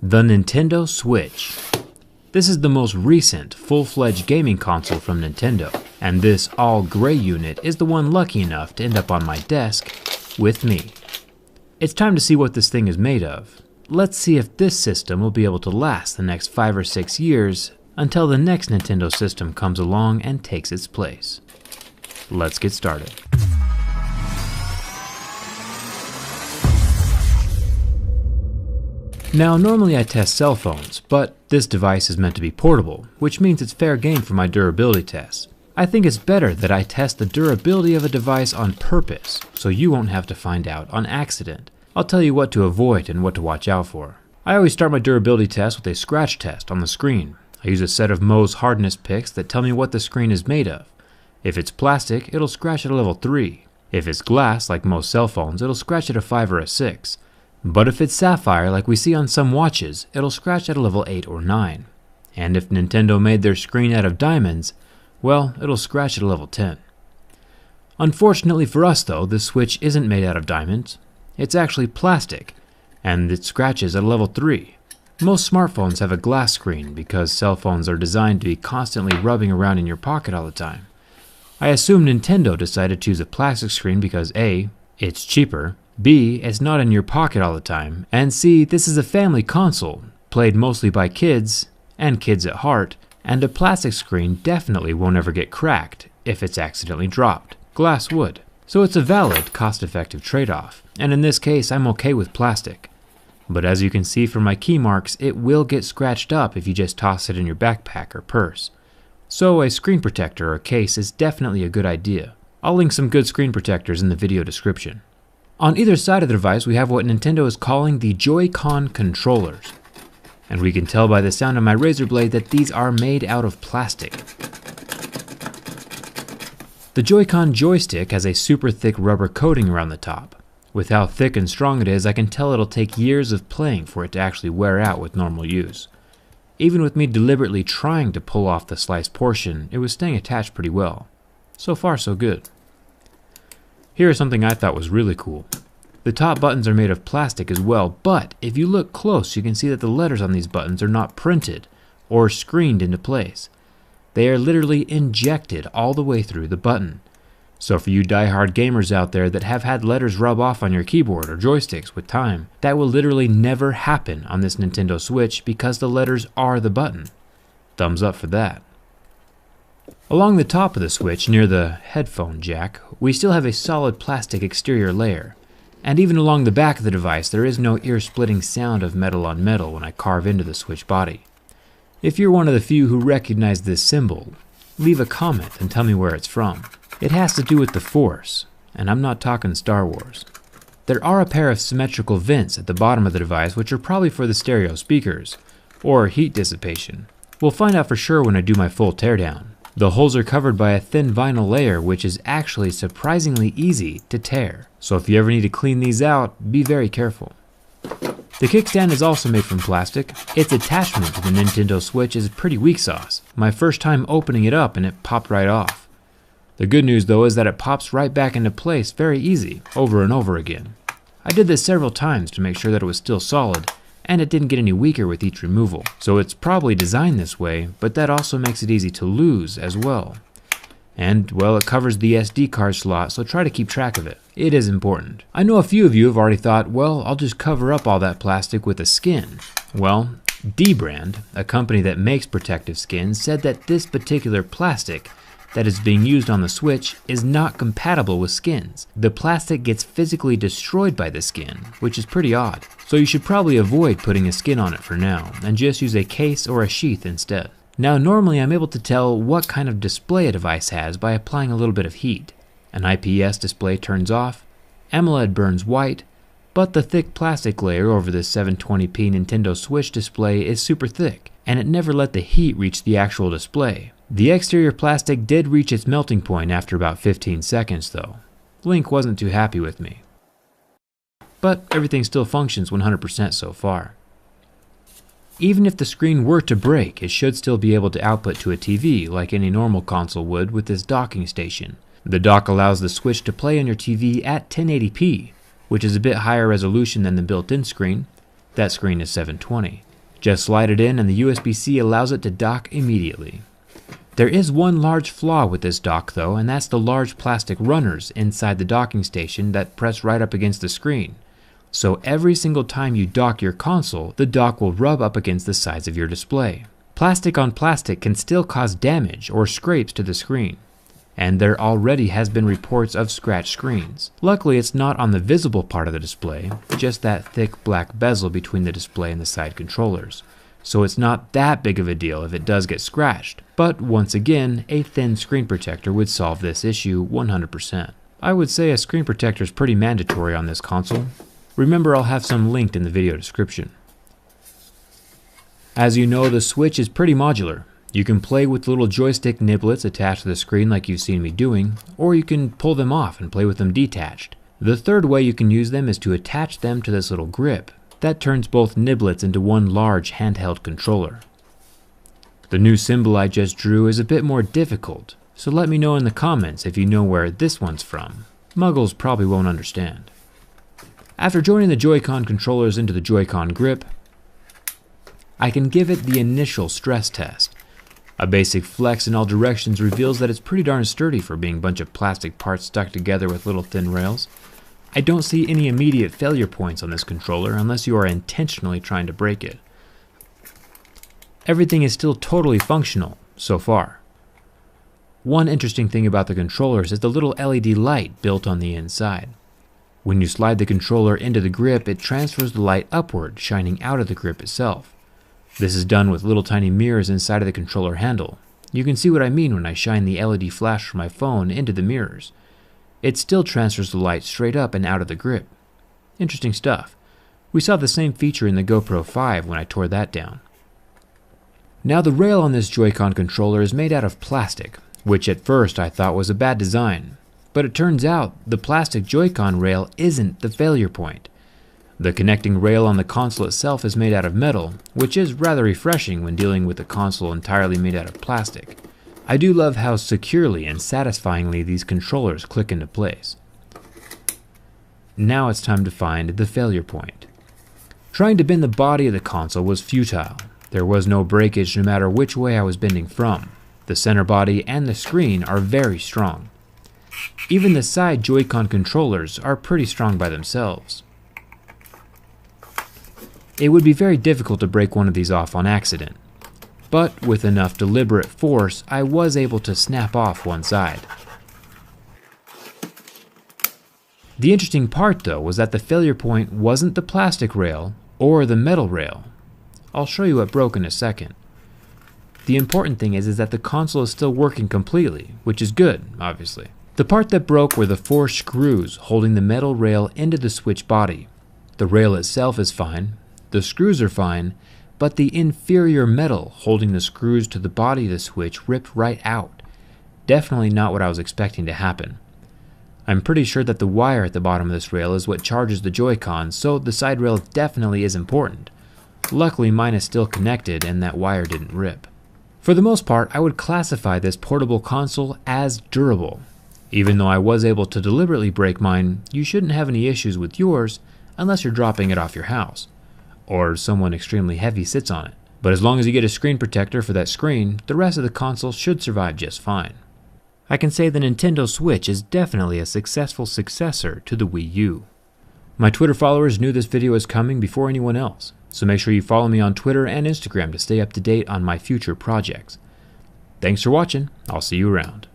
The Nintendo Switch. This is the most recent full-fledged gaming console from Nintendo, and this all-gray unit is the one lucky enough to end up on my desk with me. It's time to see what this thing is made of. Let's see if this system will be able to last the next 5 or 6 years until the next Nintendo system comes along and takes its place. Let's get started. Now, normally I test cell phones, but this device is meant to be portable, which means it's fair game for my durability tests. I think it's better that I test the durability of a device on purpose, so you won't have to find out on accident. I'll tell you what to avoid and what to watch out for. I always start my durability test with a scratch test on the screen. I use a set of Mohs hardness picks that tell me what the screen is made of. If it's plastic, it'll scratch at a level 3. If it's glass, like most cell phones, it'll scratch at a 5 or a 6. But if it's sapphire, like we see on some watches, it'll scratch at a level 8 or 9. And if Nintendo made their screen out of diamonds, well, it'll scratch at a level 10. Unfortunately for us though, this Switch isn't made out of diamonds. It's actually plastic, and it scratches at a level 3. Most smartphones have a glass screen because cell phones are designed to be constantly rubbing around in your pocket all the time. I assume Nintendo decided to use a plastic screen because A, it's cheaper, B, it's not in your pocket all the time, and C, this is a family console, played mostly by kids, and kids at heart, and a plastic screen definitely won't ever get cracked if it's accidentally dropped. Glass would. So it's a valid, cost-effective trade-off, and in this case I'm okay with plastic. But as you can see from my key marks, it will get scratched up if you just toss it in your backpack or purse. So a screen protector or case is definitely a good idea. I'll link some good screen protectors in the video description. On either side of the device, we have what Nintendo is calling the Joy-Con controllers. And we can tell by the sound of my razor blade that these are made out of plastic. The Joy-Con joystick has a super thick rubber coating around the top. With how thick and strong it is, I can tell it'll take years of playing for it to actually wear out with normal use. Even with me deliberately trying to pull off the sliced portion, it was staying attached pretty well. So far, so good. Here's something I thought was really cool. The top buttons are made of plastic as well, but if you look close, you can see that the letters on these buttons are not printed or screened into place. They are literally injected all the way through the button. So for you die-hard gamers out there that have had letters rub off on your keyboard or joysticks with time, that will literally never happen on this Nintendo Switch because the letters are the button. Thumbs up for that. Along the top of the Switch, near the headphone jack, we still have a solid plastic exterior layer. And even along the back of the device, there is no ear-splitting sound of metal on metal when I carve into the Switch body. If you're one of the few who recognize this symbol, leave a comment and tell me where it's from. It has to do with the Force, and I'm not talking Star Wars. There are a pair of symmetrical vents at the bottom of the device which are probably for the stereo speakers, or heat dissipation. We'll find out for sure when I do my full teardown. The holes are covered by a thin vinyl layer which is actually surprisingly easy to tear, so if you ever need to clean these out, be very careful. The kickstand is also made from plastic. Its attachment to the Nintendo Switch is pretty weak sauce. My first time opening it up and it popped right off. The good news though is that it pops right back into place very easy, over and over again. I did this several times to make sure that it was still solid, and it didn't get any weaker with each removal. So it's probably designed this way, but that also makes it easy to lose as well. And, well, it covers the SD card slot, so try to keep track of it. It is important. I know a few of you have already thought, well, I'll just cover up all that plastic with a skin. Well, Dbrand, a company that makes protective skins, said that this particular plastic that is being used on the Switch is not compatible with skins. The plastic gets physically destroyed by the skin, which is pretty odd. So you should probably avoid putting a skin on it for now, and just use a case or a sheath instead. Now normally I'm able to tell what kind of display a device has by applying a little bit of heat. An IPS display turns off, AMOLED burns white, but the thick plastic layer over this 720p Nintendo Switch display is super thick, and it never let the heat reach the actual display. The exterior plastic did reach its melting point after about 15 seconds though. Link wasn't too happy with me. But everything still functions 100% so far. Even if the screen were to break, it should still be able to output to a TV like any normal console would with this docking station. The dock allows the Switch to play on your TV at 1080p, which is a bit higher resolution than the built-in screen. That screen is 720. Just slide it in and the USB-C allows it to dock immediately. There is one large flaw with this dock though, and that's the large plastic runners inside the docking station that press right up against the screen. So every single time you dock your console, the dock will rub up against the sides of your display. Plastic on plastic can still cause damage or scrapes to the screen, and there already has been reports of scratched screens. Luckily it's not on the visible part of the display, just that thick black bezel between the display and the side controllers. So it's not that big of a deal if it does get scratched, but once again, a thin screen protector would solve this issue 100%. I would say a screen protector is pretty mandatory on this console. Remember, I'll have some linked in the video description. As you know, the Switch is pretty modular. You can play with little joystick niblets attached to the screen like you've seen me doing, or you can pull them off and play with them detached. The third way you can use them is to attach them to this little grip. That turns both niblets into one large handheld controller. The new symbol I just drew is a bit more difficult, so let me know in the comments if you know where this one's from. Muggles probably won't understand. After joining the Joy-Con controllers into the Joy-Con grip, I can give it the initial stress test. A basic flex in all directions reveals that it's pretty darn sturdy for being a bunch of plastic parts stuck together with little thin rails. I don't see any immediate failure points on this controller unless you are intentionally trying to break it. Everything is still totally functional so far. One interesting thing about the controllers is the little LED light built on the inside. When you slide the controller into the grip, it transfers the light upward, shining out of the grip itself. This is done with little tiny mirrors inside of the controller handle. You can see what I mean when I shine the LED flash from my phone into the mirrors. It still transfers the light straight up and out of the grip. Interesting stuff. We saw the same feature in the GoPro 5 when I tore that down. Now the rail on this Joy-Con controller is made out of plastic, which at first I thought was a bad design. But it turns out the plastic Joy-Con rail isn't the failure point. The connecting rail on the console itself is made out of metal, which is rather refreshing when dealing with a console entirely made out of plastic. I do love how securely and satisfyingly these controllers click into place. Now it's time to find the failure point. Trying to bend the body of the console was futile. There was no breakage no matter which way I was bending from. The center body and the screen are very strong. Even the side Joy-Con controllers are pretty strong by themselves. It would be very difficult to break one of these off on accident, but with enough deliberate force, I was able to snap off one side. The interesting part though was that the failure point wasn't the plastic rail or the metal rail. I'll show you what broke in a second. The important thing is that the console is still working completely, which is good, obviously. The part that broke were the 4 screws holding the metal rail into the Switch body. The rail itself is fine, the screws are fine, but the inferior metal holding the screws to the body of the Switch ripped right out. Definitely not what I was expecting to happen. I'm pretty sure that the wire at the bottom of this rail is what charges the Joy-Con, so the side rail definitely is important. Luckily mine is still connected and that wire didn't rip. For the most part, I would classify this portable console as durable. Even though I was able to deliberately break mine, you shouldn't have any issues with yours unless you're dropping it off your house, or someone extremely heavy sits on it. But as long as you get a screen protector for that screen, the rest of the console should survive just fine. I can say the Nintendo Switch is definitely a successful successor to the Wii U. My Twitter followers knew this video was coming before anyone else, so make sure you follow me on Twitter and Instagram to stay up to date on my future projects. Thanks for watching, I'll see you around.